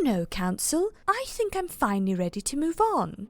no, Council. I think I'm finally ready to move on.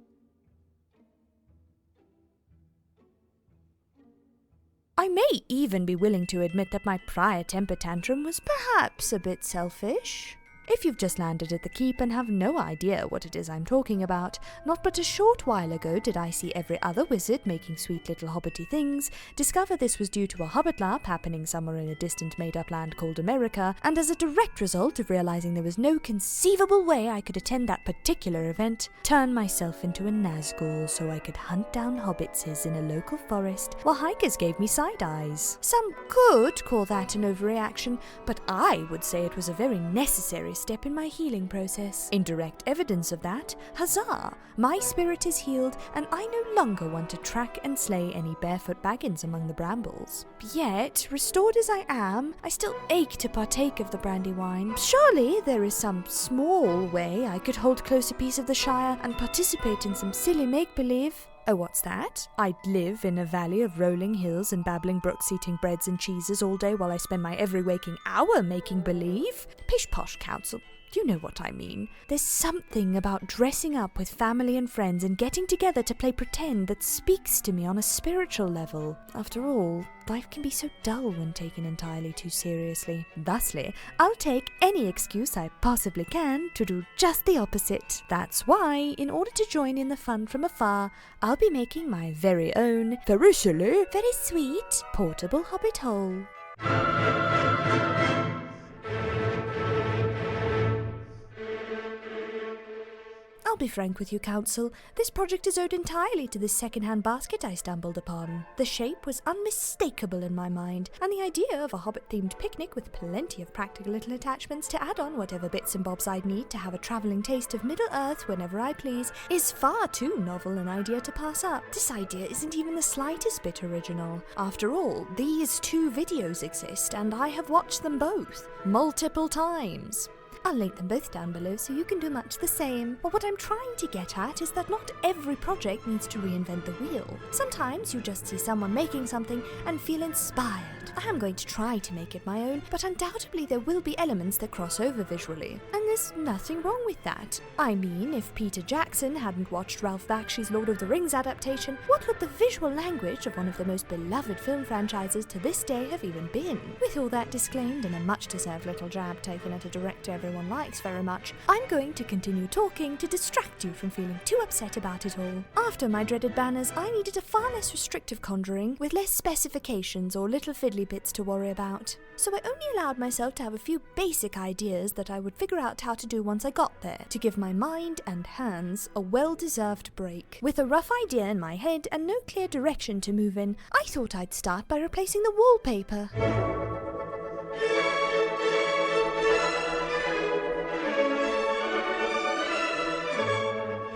I may even be willing to admit that my prior temper tantrum was perhaps a bit selfish. If you've just landed at the keep and have no idea what it is I'm talking about, not but a short while ago did I see every other wizard making sweet little hobbity things, discover this was due to a Hobbit Larp happening somewhere in a distant made-up land called America, and as a direct result of realizing there was no conceivable way I could attend that particular event, turn myself into a Nazgul so I could hunt down hobbitses in a local forest while hikers gave me side eyes. Some could call that an overreaction, but I would say it was a very necessary step in my healing process. In direct evidence of that, huzzah! My spirit is healed, and I no longer want to track and slay any barefoot baggins among the brambles. Yet, restored as I am, I still ache to partake of the Brandywine. Surely there is some small way I could hold close a piece of the Shire and participate in some silly make-believe. Oh, what's that? I'd live in a valley of rolling hills and babbling brooks eating breads and cheeses all day while I spend my every waking hour making believe? Pish-posh, Council. You know what I mean. There's something about dressing up with family and friends and getting together to play pretend that speaks to me on a spiritual level. After all, life can be so dull when taken entirely too seriously. Thusly, I'll take any excuse I possibly can to do just the opposite. That's why, in order to join in the fun from afar, I'll be making my very own, very silly, very sweet, portable hobbit hole. I'll be frank with you, Council. This project is owed entirely to this second-hand basket I stumbled upon. The shape was unmistakable in my mind, and the idea of a Hobbit-themed picnic with plenty of practical little attachments to add on whatever bits and bobs I'd need to have a travelling taste of Middle-earth whenever I please is far too novel an idea to pass up. This idea isn't even the slightest bit original. After all, these two videos exist, and I have watched them both multiple times. I'll link them both down below so you can do much the same. But what I'm trying to get at is that not every project needs to reinvent the wheel. Sometimes you just see someone making something and feel inspired. I am going to try to make it my own, but undoubtedly there will be elements that cross over visually. And there's nothing wrong with that. I mean, if Peter Jackson hadn't watched Ralph Bakshi's Lord of the Rings adaptation, what would the visual language of one of the most beloved film franchises to this day have even been? With all that disclaimed and a much-deserved little jab taken at a director everyone likes very much, I'm going to continue talking to distract you from feeling too upset about it all. After my dreaded banners, I needed a far less restrictive conjuring with less specifications or little fiddly bits to worry about. So I only allowed myself to have a few basic ideas that I would figure out how to do once I got there, to give my mind and hands a well-deserved break. With a rough idea in my head and no clear direction to move in, I thought I'd start by replacing the wallpaper.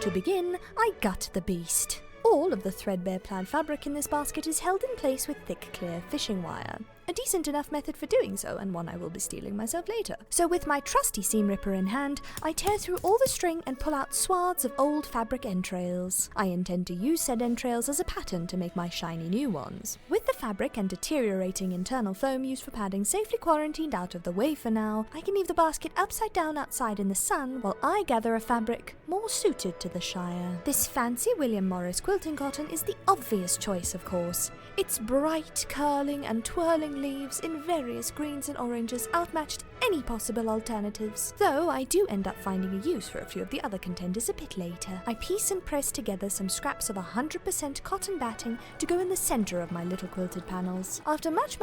To begin, I gut the beast. All of the threadbare plaid fabric in this basket is held in place with thick, clear fishing wire. A decent enough method for doing so, and one I will be stealing myself later. So with my trusty seam ripper in hand, I tear through all the string and pull out swaths of old fabric entrails. I intend to use said entrails as a pattern to make my shiny new ones. With the fabric and deteriorating internal foam used for padding safely quarantined out of the way for now, I can leave the basket upside down outside in the sun while I gather a fabric more suited to the Shire. This fancy William Morris quilting cotton is the obvious choice, of course. Its bright, curling and twirling leaves in various greens and oranges outmatched any possible alternatives, though I do end up finding a use for a few of the other contenders a bit later. I piece and press together some scraps of 100% cotton batting to go in the centre of my little quilted panels. After much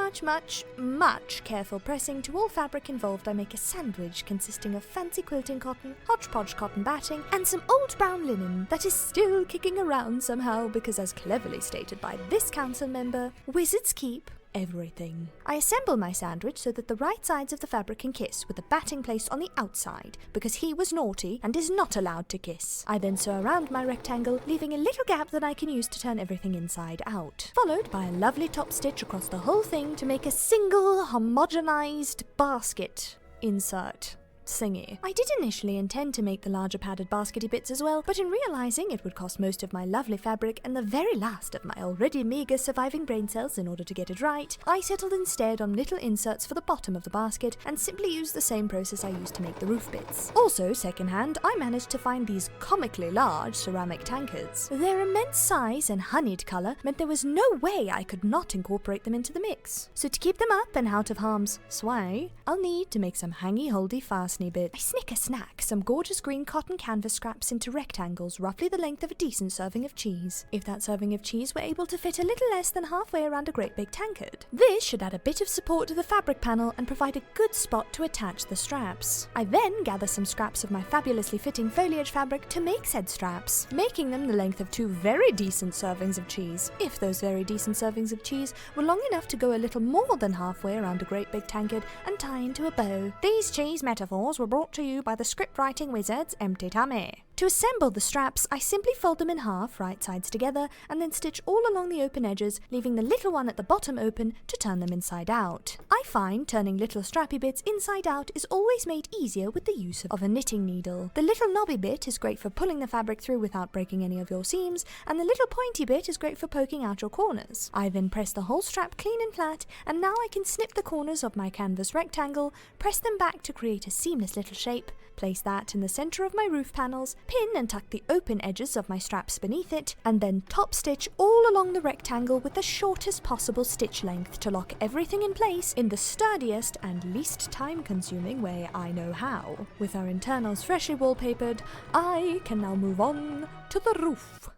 careful pressing to all fabric involved, I make a sandwich consisting of fancy quilting cotton, hodgepodge cotton batting, and some old brown linen that is still kicking around somehow because, as cleverly stated by this council member, wizards keep everything. I assemble my sandwich so that the right sides of the fabric can kiss, with the batting placed on the outside, because he was naughty and is not allowed to kiss. I then sew around my rectangle, leaving a little gap that I can use to turn everything inside out, followed by a lovely top stitch across the whole thing to make a single homogenized basket. Insert thingy. I did initially intend to make the larger padded baskety bits as well, but in realizing it would cost most of my lovely fabric and the very last of my already meagre surviving brain cells in order to get it right, I settled instead on little inserts for the bottom of the basket and simply used the same process I used to make the roof bits. Also, secondhand, I managed to find these comically large ceramic tankards. Their immense size and honeyed colour meant there was no way I could not incorporate them into the mix. So to keep them up and out of harm's way, I'll need to make some hangy-holdy fasteny bit. I snack some gorgeous green cotton canvas scraps into rectangles roughly the length of a decent serving of cheese. If that serving of cheese were able to fit a little less than halfway around a great big tankard. This should add a bit of support to the fabric panel and provide a good spot to attach the straps. I then gather some scraps of my fabulously fitting foliage fabric to make said straps, making them the length of 2 very decent servings of cheese, if those very decent servings of cheese were long enough to go a little more than halfway around a great big tankard and tie into a bow. These cheese metaphors were brought to you by the script-writing wizard's empty tummy. To assemble the straps, I simply fold them in half, right sides together, and then stitch all along the open edges, leaving the little one at the bottom open to turn them inside out. I find turning little strappy bits inside out is always made easier with the use of a knitting needle. The little knobby bit is great for pulling the fabric through without breaking any of your seams, and the little pointy bit is great for poking out your corners. I then press the whole strap clean and flat, and now I can snip the corners of my canvas rectangle, press them back to create a seamless little shape, place that in the center of my roof panels, pin and tuck the open edges of my straps beneath it, and then top stitch all along the rectangle with the shortest possible stitch length to lock everything in place in the sturdiest and least time-consuming way I know how. With our internals freshly wallpapered, I can now move on to the roof.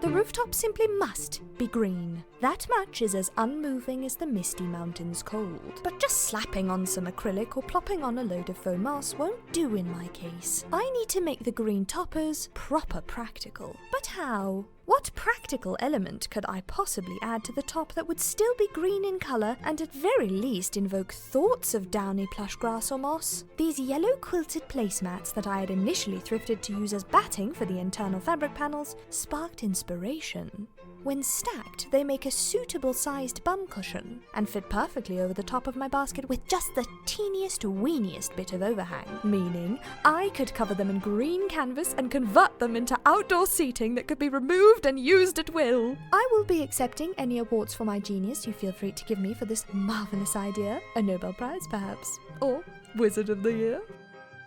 The rooftop simply must be green. That much is as unmoving as the misty mountains cold. But just slapping on some acrylic or plopping on a load of faux moss won't do in my case. I need to make the green toppers proper practical. But how? What practical element could I possibly add to the top that would still be green in colour and at very least invoke thoughts of downy plush grass or moss? These yellow quilted placemats that I had initially thrifted to use as batting for the internal fabric panels sparked inspiration. When stacked, they make a suitable sized bum cushion and fit perfectly over the top of my basket with just the teeniest weeniest bit of overhang, meaning I could cover them in green canvas and convert them into outdoor seating that could be removed and used at will. I will be accepting any awards for my genius you feel free to give me for this marvellous idea. A Nobel Prize, perhaps. Or Wizard of the Year.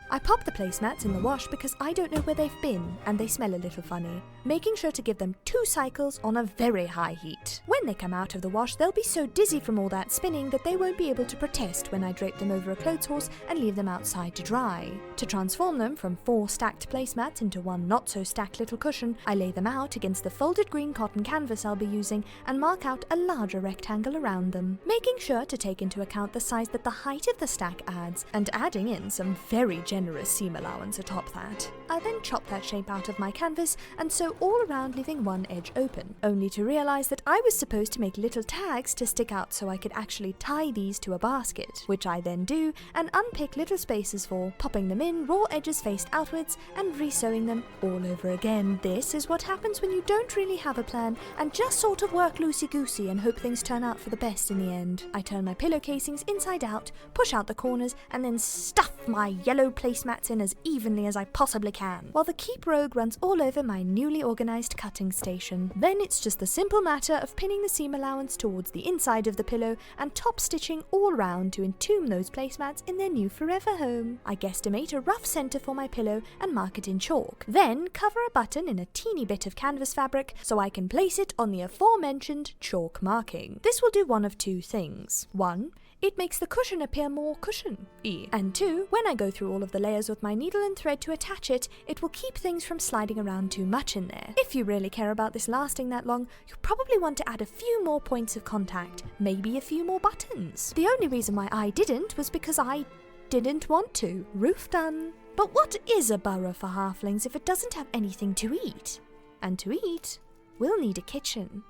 I pop the placemats in the wash because I don't know where they've been and they smell a little funny, making sure to give them 2 cycles on a very high heat. When they come out of the wash, they'll be so dizzy from all that spinning that they won't be able to protest when I drape them over a clothes horse and leave them outside to dry. To transform them from 4 stacked placemats into 1 not so stacked little cushion, I lay them out against the folded green cotton canvas I'll be using and mark out a larger rectangle around them, making sure to take into account the size that the height of the stack adds and adding in some very generous seam allowance atop that. I then chop that shape out of my canvas and sew all around, leaving one edge open, only to realise that I was supposed to make little tags to stick out so I could actually tie these to a basket, which I then do and unpick little spaces for, popping them in raw edges faced outwards and re-sewing them all over again. This is what happens when you don't really have a plan and just sort of work loosey-goosey and hope things turn out for the best in the end. I turn my pillow casings inside out, push out the corners, and then stuff my yellow placemats in as evenly as I possibly can, while the keep rogue runs all over my newly organised cutting station. Then it's just the simple matter of pinning the seam allowance towards the inside of the pillow and top stitching all round to entomb those placemats in their new forever home. I guesstimate a rough centre for my pillow and mark it in chalk, then cover a button in a teeny bit of canvas fabric so I can place it on the aforementioned chalk marking. This will do one of 2 things. 1, it makes the cushion appear more cushion-y. And 2, when I go through all of the layers with my needle and thread to attach it, it will keep things from sliding around too much in there. If you really care about this lasting that long, you'll probably want to add a few more points of contact, maybe a few more buttons. The only reason why I didn't was because I didn't want to. Roof done. But what is a burrow for halflings if it doesn't have anything to eat? And to eat, we'll need a kitchen.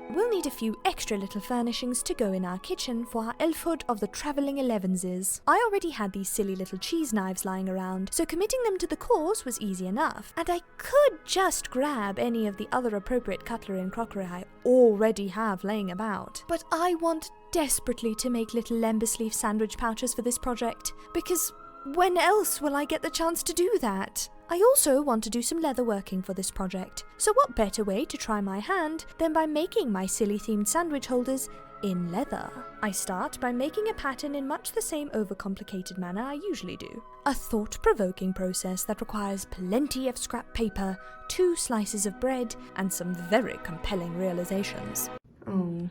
We'll need a few extra little furnishings to go in our kitchen for our elfhood of the travelling elevenses. I already had these silly little cheese knives lying around, so committing them to the cause was easy enough, and I could just grab any of the other appropriate cutlery and crockery I already have laying about. But I want desperately to make little lembas leaf sandwich pouches for this project, because when else will I get the chance to do that? I also want to do some leather working for this project, so what better way to try my hand than by making my silly themed sandwich holders in leather? I start by making a pattern in much the same overcomplicated manner I usually do. A thought-provoking process that requires plenty of scrap paper, 2 slices of bread, and some very compelling realizations. Oh,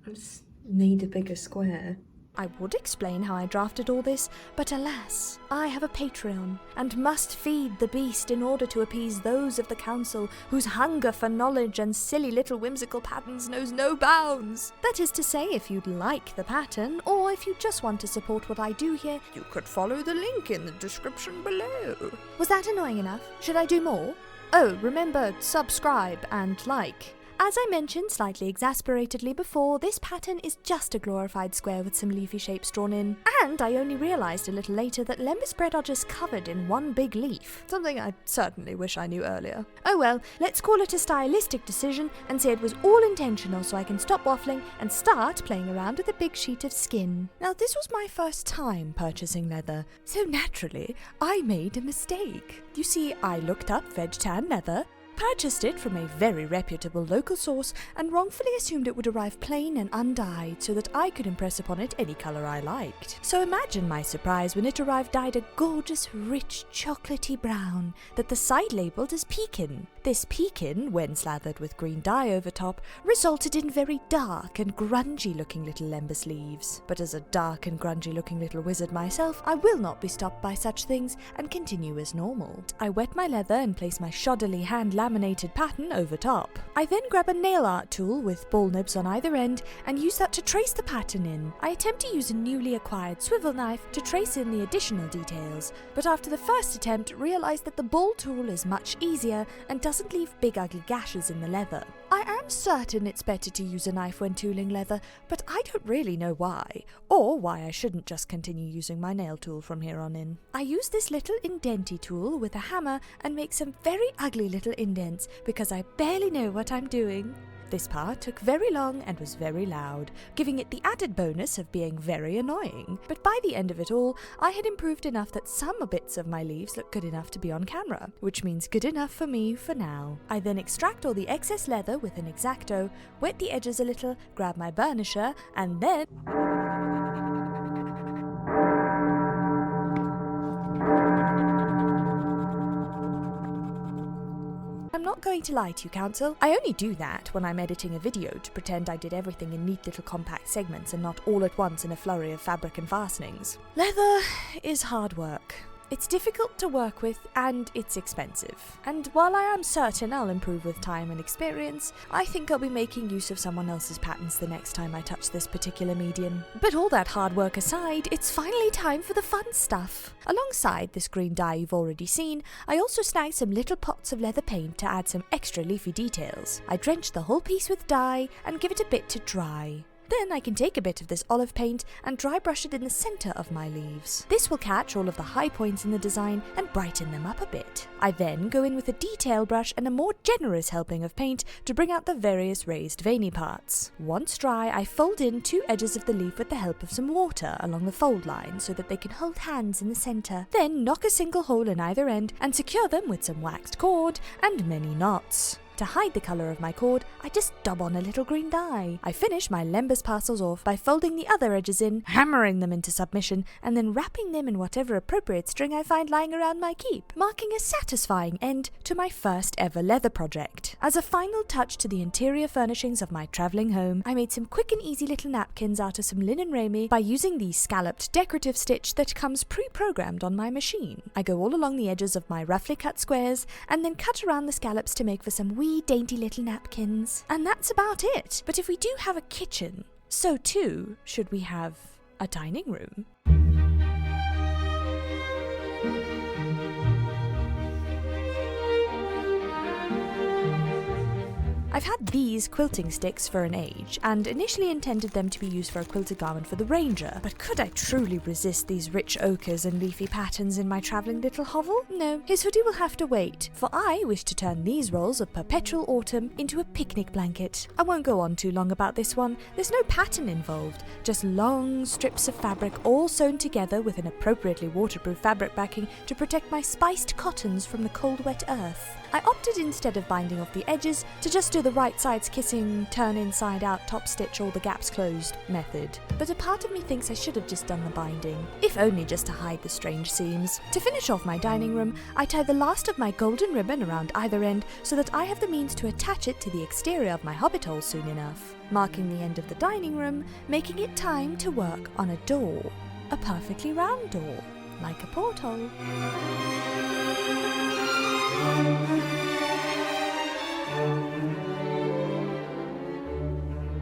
I just need a bigger square. I would explain how I drafted all this, but alas, I have a Patreon, and must feed the beast in order to appease those of the council whose hunger for knowledge and silly little whimsical patterns knows no bounds. That is to say, if you'd like the pattern, or if you just want to support what I do here, you could follow the link in the description below. Was that annoying enough? Should I do more? Oh, remember, subscribe and like. As I mentioned slightly exasperatedly before, this pattern is just a glorified square with some leafy shapes drawn in, and I only realised a little later that lembas bread are just covered in one big leaf, something I certainly wish I knew earlier. Oh well, let's call it a stylistic decision and say it was all intentional so I can stop waffling and start playing around with a big sheet of skin. Now this was my first time purchasing leather, so naturally I made a mistake. You see, I looked up veg tan leather, purchased it from a very reputable local source, and wrongfully assumed it would arrive plain and undyed so that I could impress upon it any colour I liked. So imagine my surprise when it arrived dyed a gorgeous, rich, chocolatey brown that the site labelled as pekin. This pekin, when slathered with green dye over top, resulted in very dark and grungy looking little lembas leaves. But as a dark and grungy looking little wizard myself, I will not be stopped by such things and continue as normal. I wet my leather and place my shoddily hand laminated pattern over top. I then grab a nail art tool with ball nibs on either end and use that to trace the pattern in. I attempt to use a newly acquired swivel knife to trace in the additional details, but after the first attempt realised that the ball tool is much easier and doesn't leave big ugly gashes in the leather. I am certain it's better to use a knife when tooling leather, but I don't really know why, or why I shouldn't just continue using my nail tool from here on in. I use this little indenty tool with a hammer and make some very ugly little indents because I barely know what I'm doing. This part took very long and was very loud, giving it the added bonus of being very annoying. But by the end of it all, I had improved enough that some bits of my leaves look good enough to be on camera, which means good enough for me for now. I then extract all the excess leather with an X-Acto, wet the edges a little, grab my burnisher, and then... I'm not going to lie to you, Council. I only do that when I'm editing a video to pretend I did everything in neat little compact segments and not all at once in a flurry of fabric and fastenings. Leather is hard work. It's difficult to work with and it's expensive. And while I am certain I'll improve with time and experience, I think I'll be making use of someone else's patterns the next time I touch this particular medium. But all that hard work aside, it's finally time for the fun stuff. Alongside this green dye you've already seen, I also snagged some little pots of leather paint to add some extra leafy details. I drench the whole piece with dye and give it a bit to dry. Then I can take a bit of this olive paint and dry brush it in the centre of my leaves. This will catch all of the high points in the design and brighten them up a bit. I then go in with a detail brush and a more generous helping of paint to bring out the various raised veiny parts. Once dry, I fold in 2 edges of the leaf with the help of some water along the fold line so that they can hold hands in the centre. Then knock a single hole in either end and secure them with some waxed cord and many knots. To hide the colour of my cord, I just dub on a little green dye. I finish my lembas parcels off by folding the other edges in, hammering them into submission, and then wrapping them in whatever appropriate string I find lying around my keep, marking a satisfying end to my first ever leather project. As a final touch to the interior furnishings of my travelling home, I made some quick and easy little napkins out of some linen ramie by using the scalloped decorative stitch that comes pre-programmed on my machine. I go all along the edges of my roughly cut squares, and then cut around the scallops to make for some wee dainty little napkins. And that's about it. But if we do have a kitchen, so too should we have a dining room. I've had these quilting sticks for an age, and initially intended them to be used for a quilted garment for the ranger, but could I truly resist these rich ochres and leafy patterns in my travelling little hovel? No, his hoodie will have to wait, for I wish to turn these rolls of perpetual autumn into a picnic blanket. I won't go on too long about this one. There's no pattern involved, just long strips of fabric all sewn together with an appropriately waterproof fabric backing to protect my spiced cottons from the cold wet earth. I opted, instead of binding off the edges, to just do the right sides kissing, turn inside out, top stitch all the gaps closed method. But a part of me thinks I should have just done the binding, if only just to hide the strange seams. To finish off my dining room, I tie the last of my golden ribbon around either end so that I have the means to attach it to the exterior of my hobbit hole soon enough, marking the end of the dining room, making it time to work on a door. A perfectly round door, like a porthole.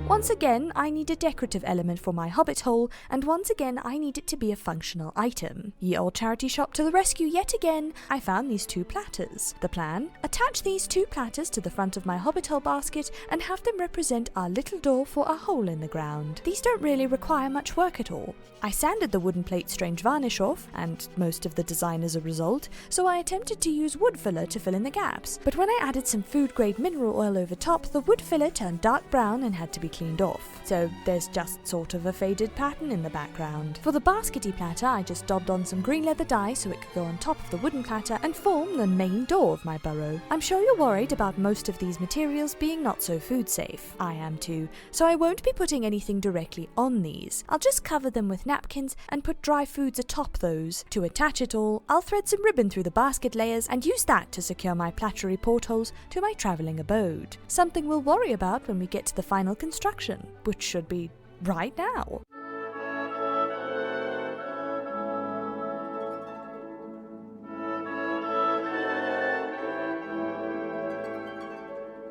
Once again, I need a decorative element for my hobbit hole, and once again I need it to be a functional item. Ye old charity shop to the rescue yet again! I found these 2 platters. The plan? Attach these 2 platters to the front of my hobbit hole basket and have them represent our little door for a hole in the ground. These don't really require much work at all. I sanded the wooden plate strange varnish off, and most of the design as a result, so I attempted to use wood filler to fill in the gaps. But when I added some food-grade mineral oil over top, the wood filler turned dark brown and had to be cleaned off. So there's just sort of a faded pattern in the background. For the baskety platter, I just daubed on some green leather dye so it could go on top of the wooden platter and form the main door of my burrow. I'm sure you're worried about most of these materials being not so food safe. I am too. So I won't be putting anything directly on these. I'll just cover them with napkins and put dry foods atop those. To attach it all, I'll thread some ribbon through the basket layers and use that to secure my plattery portholes to my travelling abode. Something we'll worry about when we get to the final construction, which should be right now.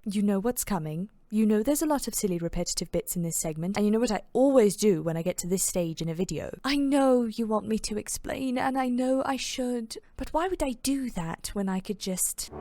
You know what's coming. You know there's a lot of silly repetitive bits in this segment, and you know what I always do when I get to this stage in a video. I know you want me to explain, and I know I should, but why would I do that when I could just...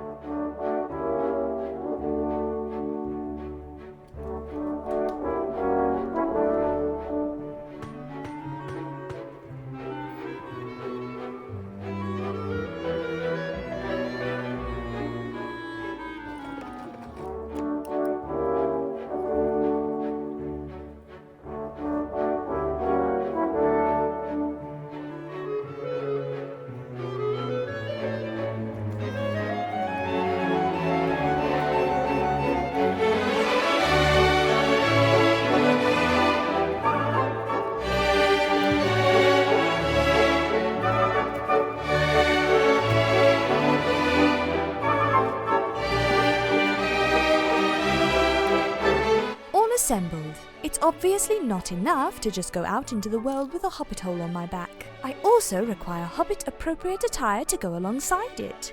Assembled. It's obviously not enough to just go out into the world with a hobbit hole on my back. I also require hobbit-appropriate attire to go alongside it.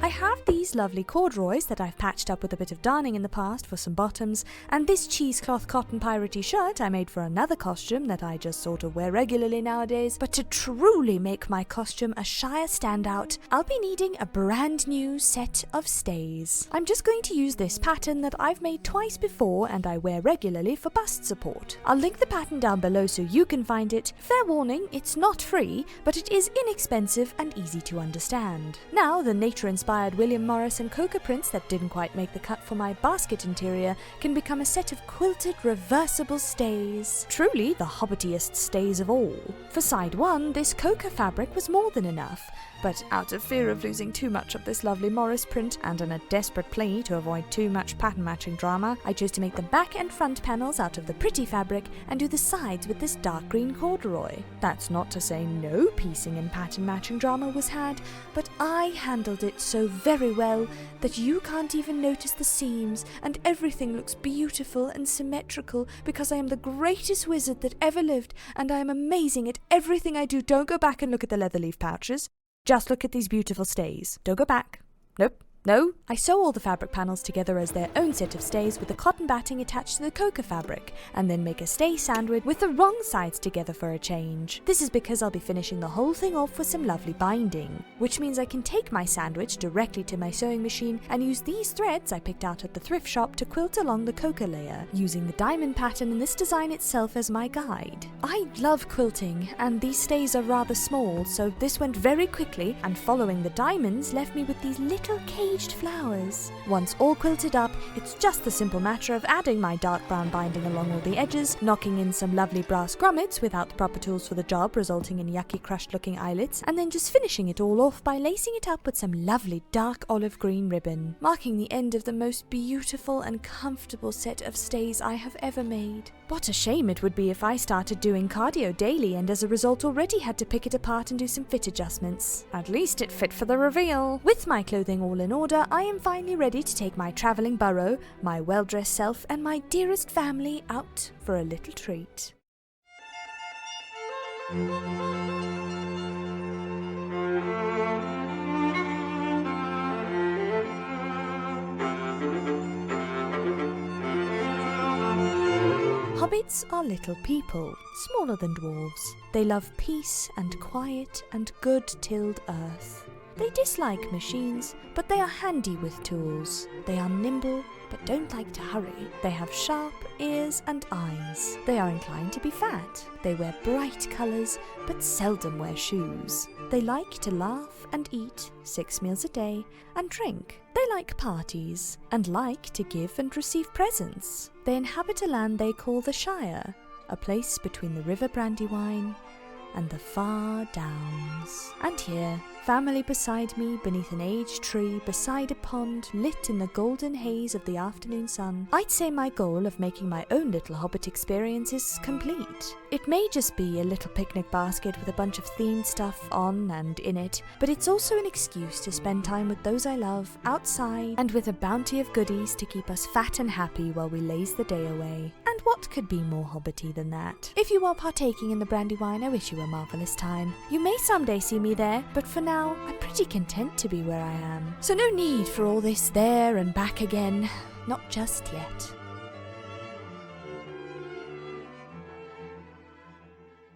I have these lovely corduroys that I've patched up with a bit of darning in the past for some bottoms, and this cheesecloth cotton piratey shirt I made for another costume that I just sort of wear regularly nowadays. But to truly make my costume a Shire standout, I'll be needing a brand new set of stays. I'm just going to use this pattern that I've made twice before and I wear regularly for bust support. I'll link the pattern down below so you can find it. Fair warning, it's not free, but it is inexpensive and easy to understand. Now, the nature-inspired William Morris and Coca prints that didn't quite make the cut for my basket interior can become a set of quilted reversible stays. Truly the hobbitiest stays of all. For side one, this Coca fabric was more than enough, but out of fear of losing too much of this lovely Morris print and in a desperate plea to avoid too much pattern matching drama, I chose to make the back and front panels out of the pretty fabric and do the sides with this dark green corduroy. That's not to say no piecing and pattern matching drama was had, but I handled it so very well that you can't even notice the seams and everything looks beautiful and symmetrical because I am the greatest wizard that ever lived and I am amazing at everything I do. Don't go back and look at the leather leaf pouches. Just look at these beautiful stays. Don't go back. Nope. No, I sew all the fabric panels together as their own set of stays with the cotton batting attached to the coca fabric, and then make a stay sandwich with the wrong sides together for a change. This is because I'll be finishing the whole thing off with some lovely binding, which means I can take my sandwich directly to my sewing machine and use these threads I picked out at the thrift shop to quilt along the coca layer, using the diamond pattern in this design itself as my guide. I love quilting, and these stays are rather small, so this went very quickly, and following the diamonds left me with these little caged flowers. Once all quilted up, it's just the simple matter of adding my dark brown binding along all the edges, knocking in some lovely brass grommets without the proper tools for the job, resulting in yucky crushed looking eyelets, and then just finishing it all off by lacing it up with some lovely dark olive green ribbon, marking the end of the most beautiful and comfortable set of stays I have ever made. What a shame it would be if I started doing cardio daily and as a result already had to pick it apart and do some fit adjustments. At least it fit for the reveal. With my clothing all in order, I am finally ready to take my travelling burro, my well-dressed self, and my dearest family out for a little treat. Hobbits are little people, smaller than dwarves. They love peace and quiet and good-tilled earth. They dislike machines, but they are handy with tools. They are nimble, but don't like to hurry. They have sharp ears and eyes. They are inclined to be fat. They wear bright colours, but seldom wear shoes. They like to laugh and eat 6 meals a day and drink. They like parties and like to give and receive presents. They inhabit a land they call the Shire, a place between the river Brandywine and the far downs. And here, family beside me beneath an aged tree beside a pond lit in the golden haze of the afternoon sun, I'd say my goal of making my own little Hobbit experience is complete. It may just be a little picnic basket with a bunch of themed stuff on and in it, but it's also an excuse to spend time with those I love outside and with a bounty of goodies to keep us fat and happy while we laze the day away. And what could be more hobbity than that? If you are partaking in the Brandywine, I wish you a marvellous time. You may someday see me there, but for now, I'm pretty content to be where I am. So no need for all this there and back again. Not just yet.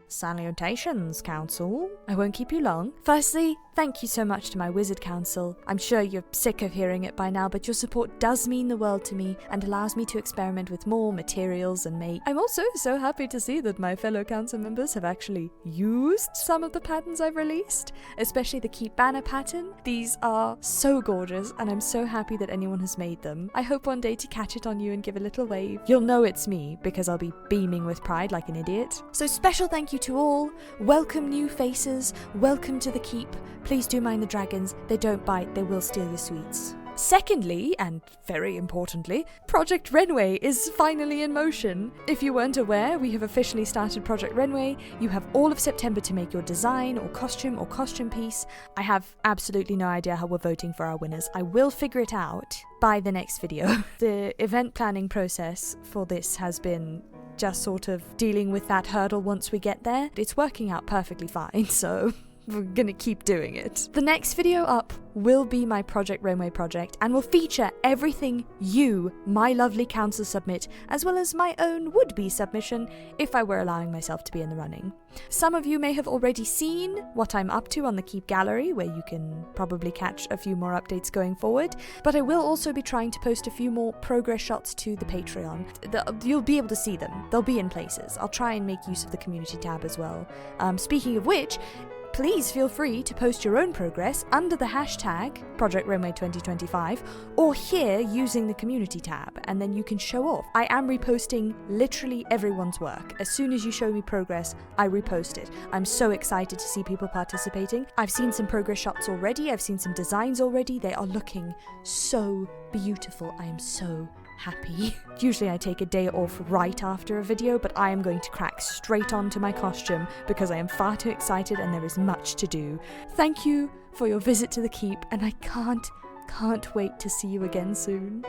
Salutations, Council. I won't keep you long. Firstly, thank you so much to my Wizard Council. I'm sure you're sick of hearing it by now, but your support does mean the world to me and allows me to experiment with more materials and make. I'm also so happy to see that my fellow council members have actually used some of the patterns I've released, especially the Keep Banner pattern. These are so gorgeous and I'm so happy that anyone has made them. I hope one day to catch it on you and give a little wave. You'll know it's me because I'll be beaming with pride like an idiot. So special thank you to all. Welcome new faces. Welcome to the Keep. Please do mind the dragons. They don't bite. They will steal your sweets. Secondly, and very importantly, Project Renway is finally in motion. If you weren't aware, we have officially started Project Renway. You have all of September to make your design or costume piece. I have absolutely no idea how we're voting for our winners. I will figure it out by the next video. The event planning process for this has been just sort of dealing with that hurdle once we get there. It's working out perfectly fine, so we're gonna keep doing it. The next video up will be my Project Renway project and will feature everything you, my lovely council, submit, as well as my own would-be submission if I were allowing myself to be in the running. Some of you may have already seen what I'm up to on the Keep Gallery, where you can probably catch a few more updates going forward, but I will also be trying to post a few more progress shots to the Patreon. You'll be able to see them. They'll be in places. I'll try and make use of the community tab as well. Speaking of which, please feel free to post your own progress under the hashtag Project Renway 2025 or here using the community tab, and then you can show off. I am reposting literally everyone's work. As soon as you show me progress, I repost it. I'm so excited to see people participating. I've seen some progress shots already. I've seen some designs already. They are looking so beautiful. I am so happy. Usually I take a day off right after a video, but I am going to crack straight onto my costume because I am far too excited and there is much to do. Thank you for your visit to the Keep, and I can't wait to see you again soon.